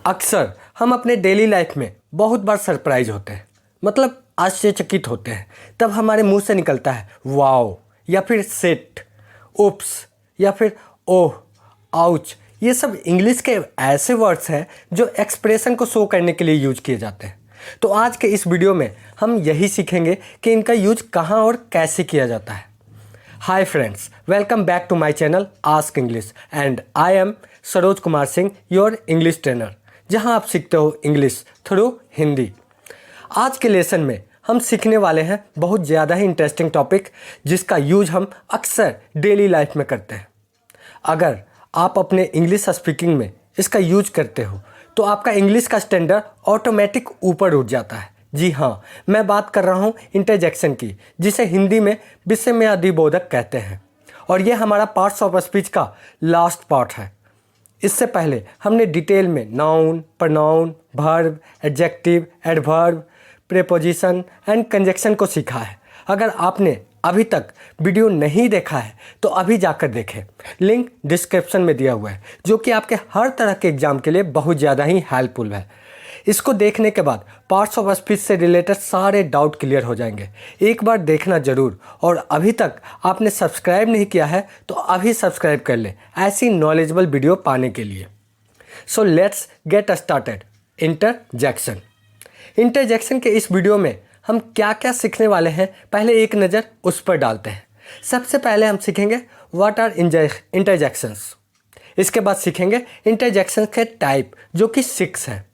अक्सर हम अपने डेली लाइफ में बहुत बार सरप्राइज होते हैं, मतलब आश्चर्यचकित होते हैं। तब हमारे मुंह से निकलता है वाओ, या फिर सेट, उप्स, या फिर ओह, आउच। ये सब इंग्लिश के ऐसे वर्ड्स हैं जो एक्सप्रेशन को शो करने के लिए यूज किए जाते हैं। तो आज के इस वीडियो में हम यही सीखेंगे कि इनका यूज कहाँ और कैसे किया जाता है। Hi friends, welcome back to my channel ask English and I am Saroj Kumar Singh, your English trainer, जहां आप सीखते हो इंग्लिश थ्रू हिंदी। आज के लेसन में हम सीखने वाले हैं बहुत ज़्यादा ही इंटरेस्टिंग टॉपिक, जिसका यूज हम अक्सर डेली लाइफ में करते हैं। अगर आप अपने इंग्लिश स्पीकिंग में इसका यूज करते हो तो आपका इंग्लिश का स्टैंडर्ड ऑटोमेटिक ऊपर उठ जाता है। जी हाँ, मैं बात कर रहा हूँ इंटरजेक्शन की, जिसे हिंदी में विस्मयादिबोधक कहते हैं। और ये हमारा पार्ट्स ऑफ स्पीच का लास्ट पार्ट है। इससे पहले हमने डिटेल में noun, pronoun, verb, adjective, adverb, preposition and conjunction को सीखा है। अगर आपने अभी तक वीडियो नहीं देखा है तो अभी जाकर देखें, लिंक डिस्क्रिप्शन में दिया हुआ है, जो कि आपके हर तरह के एग्जाम के लिए बहुत ज़्यादा ही हेल्पफुल है। इसको देखने के बाद पार्ट्स ऑफ स्पीच से रिलेटेड सारे डाउट क्लियर हो जाएंगे। एक बार देखना ज़रूर, और अभी तक आपने सब्सक्राइब नहीं किया है तो अभी सब्सक्राइब कर ले ऐसी नॉलेजेबल वीडियो पाने के लिए। So let's get started. Interjection. Interjection के इस वीडियो में हम क्या क्या सीखने वाले हैं, पहले एक नज़र उस पर डालते हैं। सबसे पहले हम सीखेंगे व्हाट आर इंटरजेक्शंस। इसके बाद सीखेंगे इंटरजेक्शन के टाइप, जो कि 6 हैं।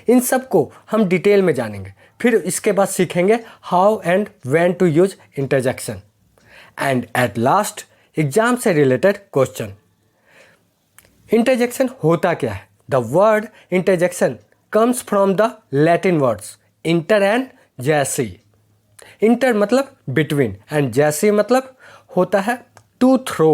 इन सब को हम डिटेल में जानेंगे। फिर इसके बाद सीखेंगे how and when to use interjection, and at last exam से रिलेटेड क्वेश्चन। इंटरजेक्शन होता क्या है? The word interjection comes from the Latin words inter and jacere. Inter मतलब बिटवीन एंड जैसी मतलब होता है to throw.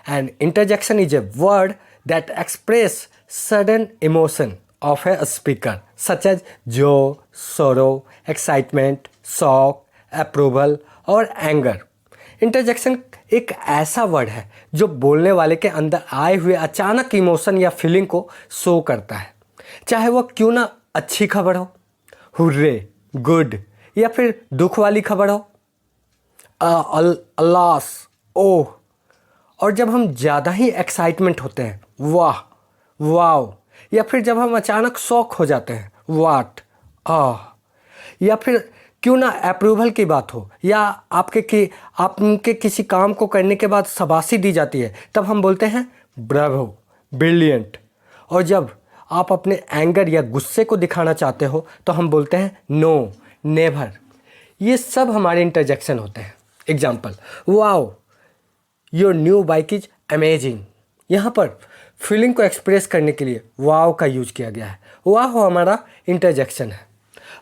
And interjection is a word that express sudden emotion of a speaker such as joy, sorrow, excitement, shock, approval और anger। Interjection एक ऐसा word है जो बोलने वाले के अंदर आए हुए अचानक इमोशन या फीलिंग को शो करता है, चाहे वो क्यों ना अच्छी खबर हो, हुर्रे, गुड, या फिर दुख वाली खबर हो, अल्लास, ओह। और जब हम ज़्यादा ही एक्साइटमेंट होते हैं, वाह, वाओ, या फिर जब हम अचानक शॉक हो जाते हैं, वाट, या फिर क्यों ना अप्रूवल की बात हो, या आपके किसी काम को करने के बाद शाबाशी दी जाती है, तब हम बोलते हैं ब्रावो, ब्रिलियंट। और जब आप अपने एंगर या गुस्से को दिखाना चाहते हो तो हम बोलते हैं नो, नेवर। ये सब हमारे इंटरजेक्शन होते हैं। Example, wow, your new bike is amazing. यहाँ पर फीलिंग को एक्सप्रेस करने के लिए वाव का यूज किया गया है। वाव हमारा इंटरजेक्शन है।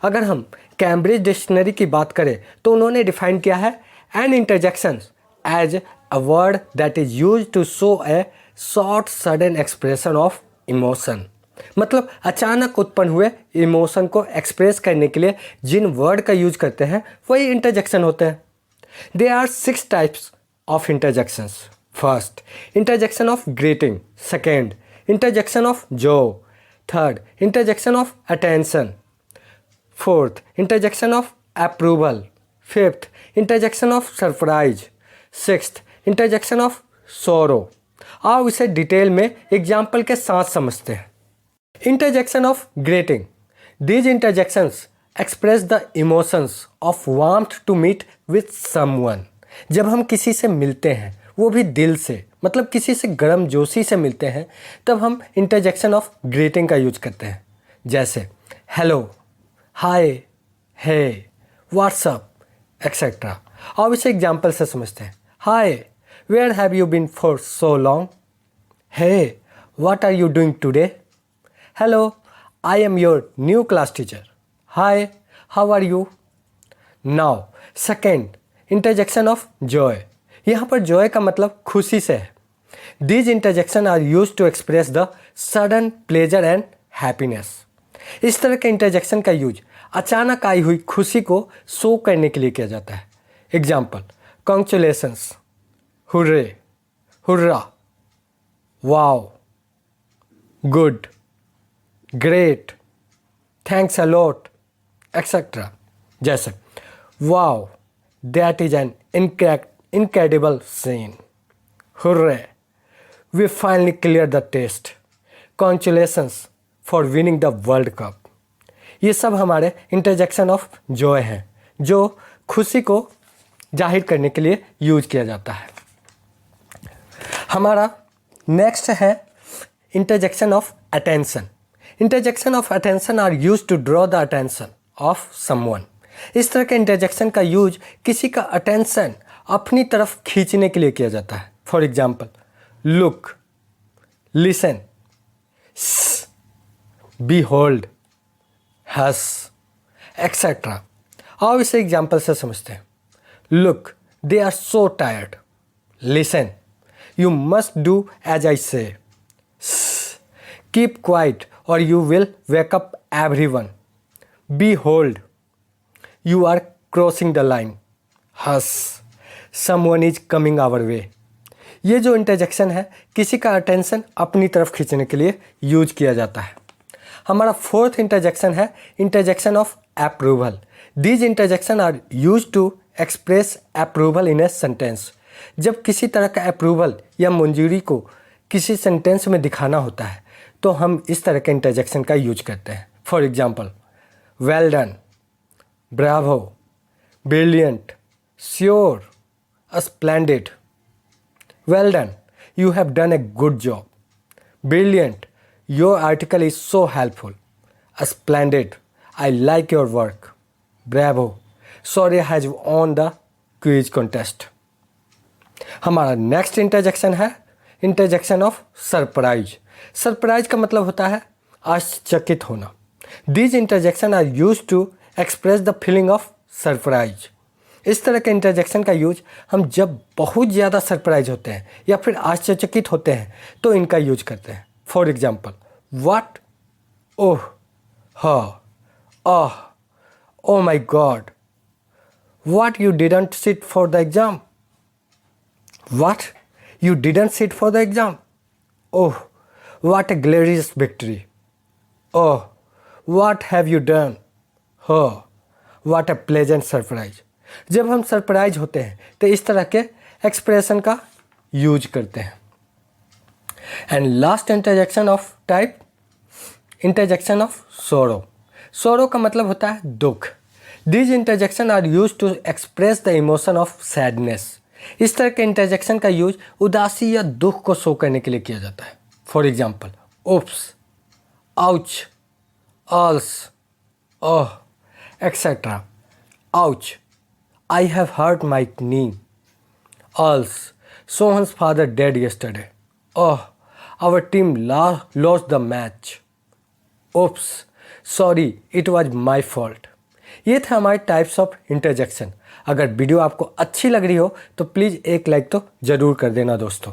अगर हम कैम्ब्रिज डिक्शनरी की बात करें तो उन्होंने डिफाइन किया है an interjection as a word that is use to show a short sudden expression of emotion. मतलब अचानक उत्पन्न हुए इमोशन को एक्सप्रेस करने के लिए जिन वर्ड का यूज करते हैं वही इंटरजेक्शन होते हैं। There are 6 types of interjections. First, interjection of greeting. Second, interjection of joy. Third, interjection of attention. Fourth, interjection of approval. Fifth, interjection of surprise. Sixth, interjection of sorrow. आओ इसे detail में example के साथ समझते हैं। Interjection of greeting. These interjections express the emotions of warmth to meet with someone. जब हम किसी से मिलते हैं, वो भी दिल से, मतलब किसी से गर्म जोशी से मिलते हैं, तब हम इंटरजेक्शन ऑफ ग्रीटिंग का यूज करते हैं। जैसे hello, hi, hey, what's up, etcetera. अब इसे एग्जाम्पल से समझते हैं। Hi, where have you been for so long? Hey, what are you doing today? Hello, I am your new class teacher. Hi, how are you? Now second, interjection of joy. यहाँ पर joy का मतलब खुशी से है। These interjection are use to express the sudden pleasure and happiness. इस तरह के इंटरजेक्शन का यूज अचानक आई हुई खुशी को शो करने के लिए किया जाता है। Example, congratulations, hurray, hurrah, wow, good, great, thanks a lot, etcetera. जैसे wow, that is an incredible scene, hurray, we finally clear the test, congratulations for winning the world cup. ये सब हमारे इंटरजेक्शन ऑफ जॉय हैं जो खुशी को जाहिर करने के लिए यूज किया जाता है। हमारा नेक्स्ट है interjection of attention. Interjection of attention are use to draw the attention of someone. इस तरह के इंटरजेक्शन का यूज किसी का अटेंशन अपनी तरफ खींचने के लिए किया जाता है। For example, look, listen, behold, hush, etcetera. आओ इसे एग्जाम्पल से समझते हैं। Look, they are so tired. Listen, you must do as I say. Keep quiet और you will wake up everyone. Behold, you are crossing the line. Hush, someone is coming our way. ये जो interjection है किसी का attention अपनी तरफ खींचने के लिए यूज किया जाता है। हमारा फोर्थ इंटरजेक्शन है interjection of approval. These interjection are use to express approval in a sentence. जब किसी तरह का अप्रूवल या मंजूरी को किसी सेंटेंस में दिखाना होता है तो हम इस तरह के इंटरजेक्शन का यूज करते हैं। For example, well done, bravo, brilliant, sure, splendid. Well done, you have done a good job. Brilliant, your article is so helpful. Splendid, I like your work. Bravo, sorry I have won the quiz contest. हमारा next interjection है interjection of surprise. Surprise का मतलब होता है आश्चर्यचकित होना। These interjection are used to express the feeling of surprise. इस तरह के इंटरजेक्शन का यूज हम जब बहुत ज़्यादा सरप्राइज होते हैं या फिर आश्चर्यचकित होते हैं तो इनका यूज करते हैं। फॉर एग्जाम्पल, व्हाट, ओह, हाँ, ah, oh my God, what, you didn't sit for the exam. What, you didn't sit for the exam. Oh, what a glorious victory. Oh, What have you done? Oh, what a pleasant surprise. जब हम surprise होते हैं तो इस तरह के expression का use करते हैं। And last interjection of type, interjection of sorrow. Sorrow का मतलब होता है दुख। These interjection are use to express the emotion of sadness. इस तरह के इंटरजेक्शन का यूज उदासी या दुख को शो करने के लिए किया जाता है। For example, oops, ouch, alls, oh, etc. Ouch, I have hurt my knee. Alls, Sohan's father died yesterday. Oh, our team lost the match. Oops, sorry, it was my fault. ये थे हमारे types of interjection. अगर video आपको अच्छी लग रही हो तो प्लीज़ एक लाइक तो ज़रूर कर देना दोस्तों।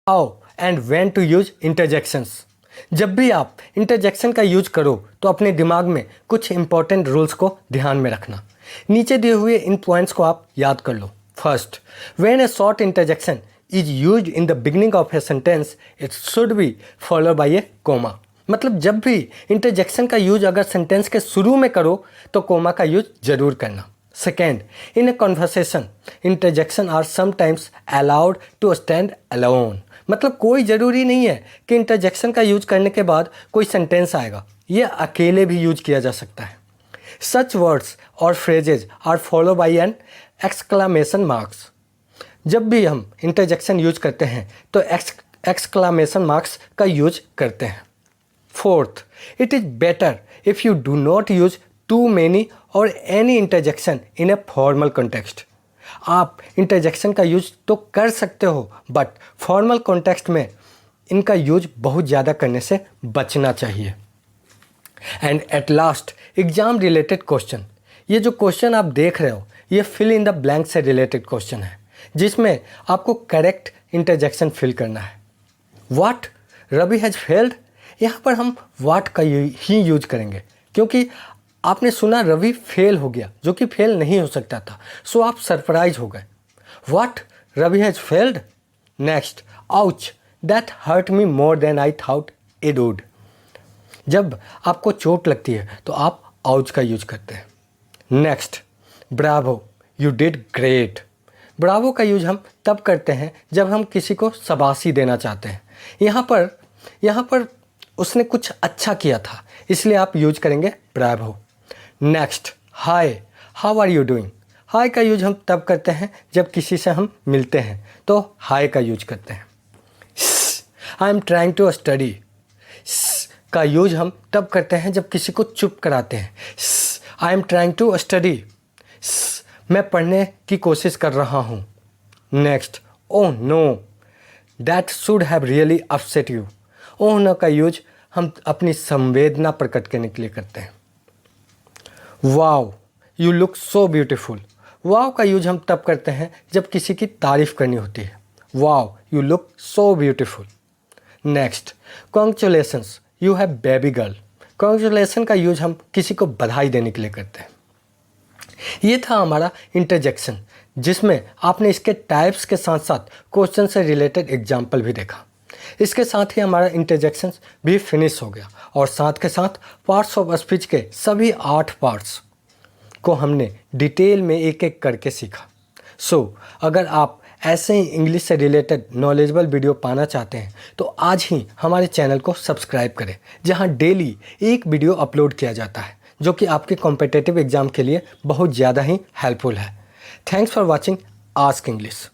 How and when to use interjections. जब भी आप इंटरजेक्शन का यूज करो तो अपने दिमाग में कुछ इंपॉर्टेंट रूल्स को ध्यान में रखना। नीचे दिए हुए इन पॉइंट्स को आप याद कर लो। First, when a short interjection is used in the beginning of a sentence it should be followed by a comma. मतलब जब भी इंटरजेक्शन का यूज अगर सेंटेंस के शुरू में करो तो कोमा का यूज जरूर करना। Second, in a conversation interjection are sometimes allowed to stand alone. मतलब कोई ज़रूरी नहीं है कि इंटरजेक्शन का यूज करने के बाद कोई सेंटेंस आएगा, ये अकेले भी यूज किया जा सकता है। सच वर्ड्स और phrases are follow by an exclamation marks. जब भी हम इंटरजेक्शन यूज करते हैं तो एक्सक्लामेशन मार्क्स का यूज करते हैं। Fourth, it is better if you do not use too many और any interjection in a formal context. आप इंटरजेक्शन का यूज तो कर सकते हो बट फॉर्मल कॉन्टेक्स्ट में इनका यूज बहुत ज़्यादा करने से बचना चाहिए। And at last, exam related question. ये जो क्वेश्चन आप देख रहे हो ये फिल इन द ब्लैंक से रिलेटेड क्वेश्चन है जिसमें आपको करेक्ट इंटरजेक्शन फिल करना है। व्हाट, रवि हैज़ फेल्ड, यहाँ पर हम व्हाट का ही यूज करेंगे क्योंकि आपने सुना रवि फेल हो गया जो कि फेल नहीं हो सकता था, सो आप सरप्राइज हो गए। What, Ravi has failed. Next, ouch, that hurt me more than I thought it would. जब आपको चोट लगती है तो आप आउच का यूज करते हैं। Next, Bravo, you did great. Bravo का यूज हम तब करते हैं जब हम किसी को शाबाशी देना चाहते हैं। यहाँ पर उसने कुछ अच्छा किया था, इसलिए आप यूज करेंगे bravo. Next, hi, how are you doing. Hi का यूज हम तब करते हैं जब किसी से हम मिलते हैं तो हाय का यूज करते हैं। I am trying to study का यूज हम तब करते हैं जब किसी को चुप कराते हैं। I am trying to study, मैं पढ़ने की कोशिश कर रहा हूँ। Next, oh no, that should have really upset you. Oh no का यूज हम अपनी संवेदना प्रकट करने के लिए करते हैं। Wow, you look so beautiful. Wow का यूज हम तब करते हैं जब किसी की तारीफ़ करनी होती है। Wow, you look so beautiful. Next, congratulations, you have baby girl. Congratulation का यूज हम किसी को बधाई देने के लिए करते हैं। ये था हमारा इंटरजेक्शन, जिसमें आपने इसके टाइप्स के साथ साथ क्वेश्चन से रिलेटेड एग्जाम्पल भी देखा। इसके साथ ही हमारा इंटरजेक्शन भी फिनिश हो गया और साथ के साथ पार्ट्स ऑफ स्पीच के सभी 8 पार्ट्स को हमने डिटेल में एक एक करके सीखा। अगर आप ऐसे ही इंग्लिश से रिलेटेड नॉलेजेबल वीडियो पाना चाहते हैं तो आज ही हमारे चैनल को सब्सक्राइब करें, जहां डेली एक वीडियो अपलोड किया जाता है जो कि आपके कॉम्पिटिटिव एग्ज़ाम के लिए बहुत ज़्यादा ही हेल्पफुल है। Thanks for watching ask English.